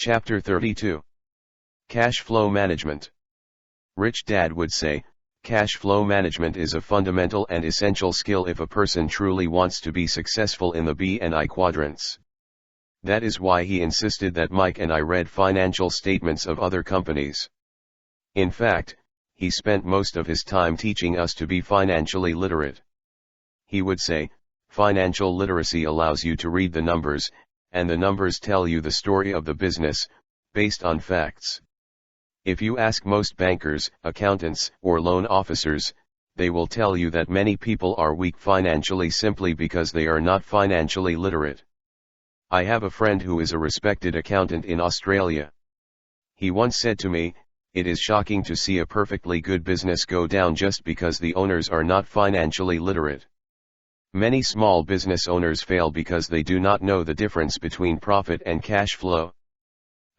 Chapter 32. Cash Flow Management. Rich Dad would say, cash flow management is a fundamental and essential skill if a person truly wants to be successful in the B and I quadrants. That is why he insisted that Mike and I read financial statements of other companies. In fact, he spent most of his time teaching us to be financially literate. He would say, financial literacy allows you to read the numbers, and the numbers tell you the story of the business, based on facts. If you ask most bankers, accountants, or loan officers, they will tell you that many people are weak financially simply because they are not financially literate. I have a friend who is a respected accountant in Australia. He once said to me, "It is shocking to see a perfectly good business go down just because the owners are not financially literate." Many small business owners fail because they do not know the difference between profit and cash flow.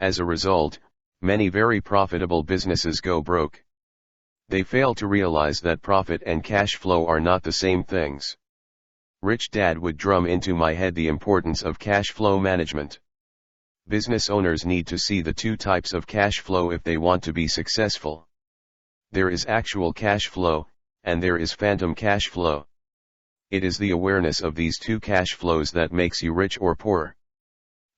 As a result, many very profitable businesses go broke. They fail to realize that profit and cash flow are not the same things. Rich Dad would drum into my head the importance of cash flow management. Business owners need to see the two types of cash flow if they want to be successful. There is actual cash flow, and there is phantom cash flow. It is the awareness of these two cash flows that makes you rich or poor.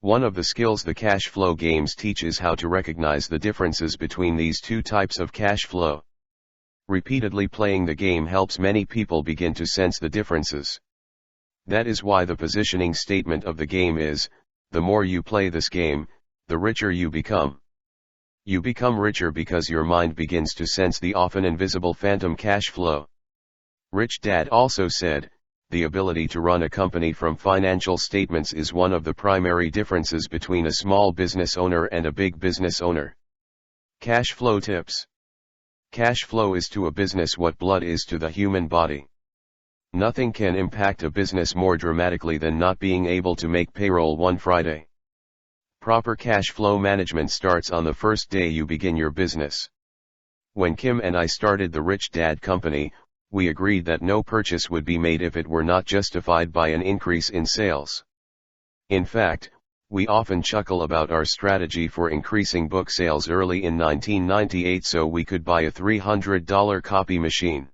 One of the skills the cash flow games teach is how to recognize the differences between these two types of cash flow. Repeatedly playing the game helps many people begin to sense the differences. That is why the positioning statement of the game is, the more you play this game, the richer you become. You become richer because your mind begins to sense the often invisible phantom cash flow. Rich Dad also said, the ability to run a company from financial statements is one of the primary differences between a small business owner and a big business owner. Cash flow tips. Cash flow is to a business what blood is to the human body. Nothing can impact a business more dramatically than not being able to make payroll one Friday. Proper cash flow management starts on the first day you begin your business. When Kim and I started the Rich Dad Company, we agreed that no purchase would be made if it were not justified by an increase in sales. In fact, we often chuckle about our strategy for increasing book sales early in 1998 so we could buy a $300 copy machine.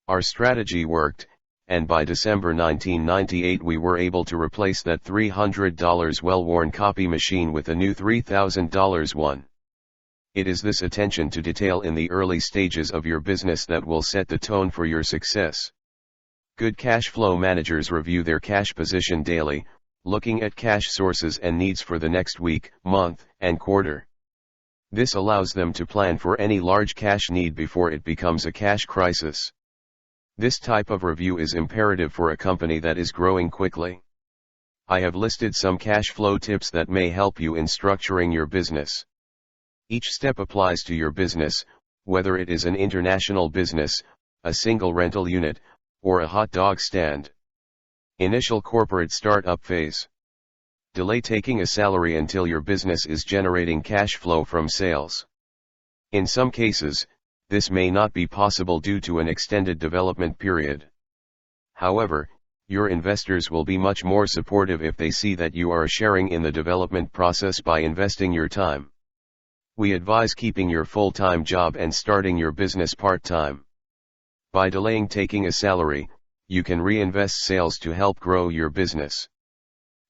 Our strategy worked, and by December 1998 we were able to replace that $300 well-worn copy machine with a new $3,000 one. It is this attention to detail in the early stages of your business that will set the tone for your success. Good cash flow managers review their cash position daily, looking at cash sources and needs for the next week, month, and quarter. This allows them to plan for any large cash need before it becomes a cash crisis. This type of review is imperative for a company that is growing quickly. I have listed some cash flow tips that may help you in structuring your business. Each step applies to your business, whether it is an international business, a single rental unit, or a hot dog stand. Initial corporate startup phase. Delay taking a salary until your business is generating cash flow from sales. In some cases, this may not be possible due to an extended development period. However, your investors will be much more supportive if they see that you are sharing in the development process by investing your time. We advise keeping your full-time job and starting your business part-time. By delaying taking a salary, you can reinvest sales to help grow your business.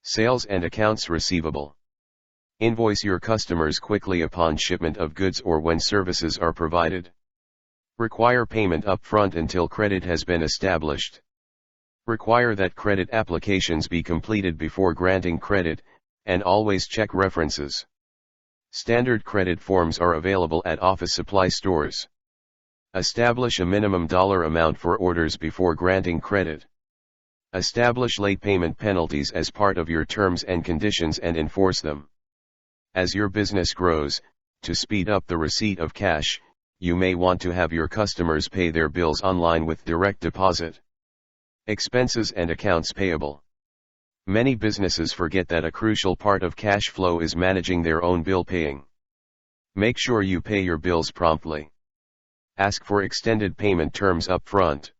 Sales and accounts receivable. Invoice your customers quickly upon shipment of goods or when services are provided. Require payment upfront until credit has been established. Require that credit applications be completed before granting credit, and always check references. Standard credit forms are available at office supply stores. Establish a minimum dollar amount for orders before granting credit. Establish late payment penalties as part of your terms and conditions and enforce them. As your business grows, to speed up the receipt of cash, you may want to have your customers pay their bills online with direct deposit. Expenses and accounts payable. Many businesses forget that a crucial part of cash flow is managing their own bill paying. Make sure you pay your bills promptly. Ask for extended payment terms up front.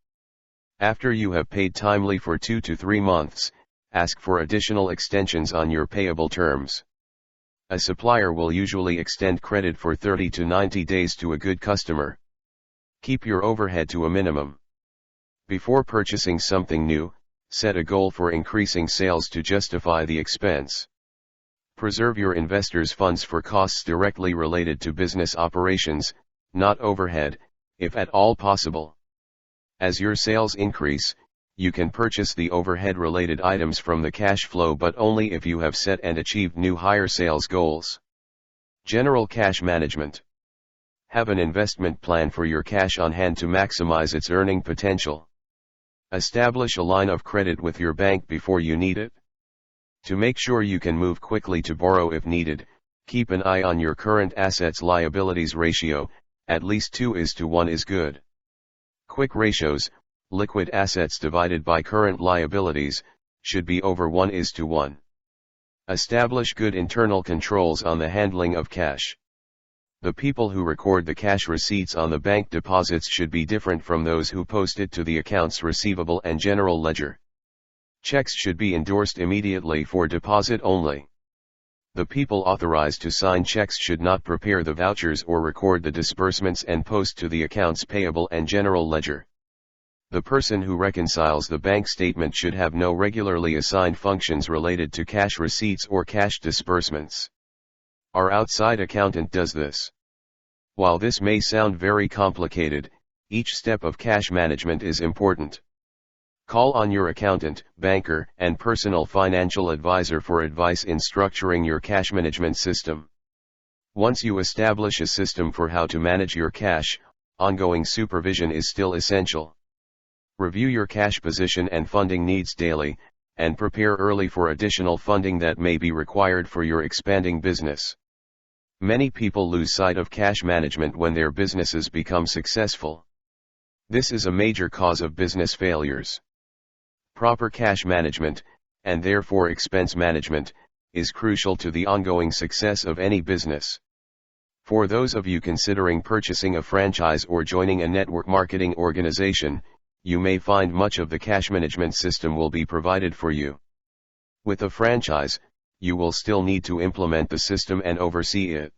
After you have paid timely for 2 to 3 months, ask for additional extensions on your payable terms. A supplier will usually extend credit for 30 to 90 days to a good customer. Keep your overhead to a minimum. Before purchasing something new, set a goal for increasing sales to justify the expense. Preserve your investors' funds for costs directly related to business operations, not overhead, if at all possible. As your sales increase, you can purchase the overhead-related items from the cash flow, but only if you have set and achieved new higher sales goals. General cash management. Have an investment plan for your cash on hand to maximize its earning potential. Establish a line of credit with your bank before you need it. To make sure you can move quickly to borrow if needed, keep an eye on your current assets-liabilities ratio. At least 2:1 is good. Quick ratios, liquid assets divided by current liabilities, should be over 1:1. Establish good internal controls on the handling of cash. The people who record the cash receipts on the bank deposits should be different from those who post it to the accounts receivable and general ledger. Checks should be endorsed immediately for deposit only. The people authorized to sign checks should not prepare the vouchers or record the disbursements and post to the accounts payable and general ledger. The person who reconciles the bank statement should have no regularly assigned functions related to cash receipts or cash disbursements. Our outside accountant does this. While this may sound very complicated, each step of cash management is important. Call on your accountant, banker, and personal financial advisor for advice in structuring your cash management system. Once you establish a system for how to manage your cash, ongoing supervision is still essential. Review your cash position and funding needs daily, and prepare early for additional funding that may be required for your expanding business. Many people lose sight of cash management when their businesses become successful. This is a major cause of business failures. Proper cash management, and therefore expense management, is crucial to the ongoing success of any business. For those of you considering purchasing a franchise or joining a network marketing organization, you may find much of the cash management system will be provided for you. With a franchise, you will still need to implement the system and oversee it.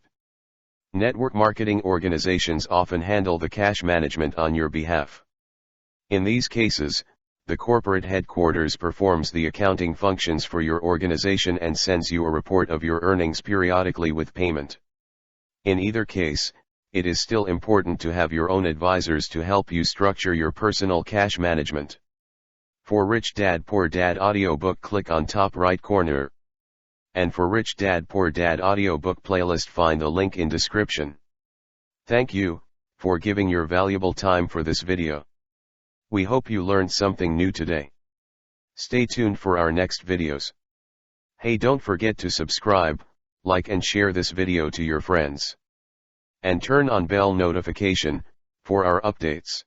Network marketing organizations often handle the cash management on your behalf. In these cases, the corporate headquarters performs the accounting functions for your organization and sends you a report of your earnings periodically with payment. In either case, it is still important to have your own advisors to help you structure your personal cash management. For Rich Dad Poor Dad audiobook, click on top right corner. And for Rich Dad Poor Dad audiobook playlist, find the link in description. Thank you for giving your valuable time for this video. We hope you learned something new today. Stay tuned for our next videos. Hey, don't forget to subscribe, like and share this video to your friends. And turn on bell notification for our updates.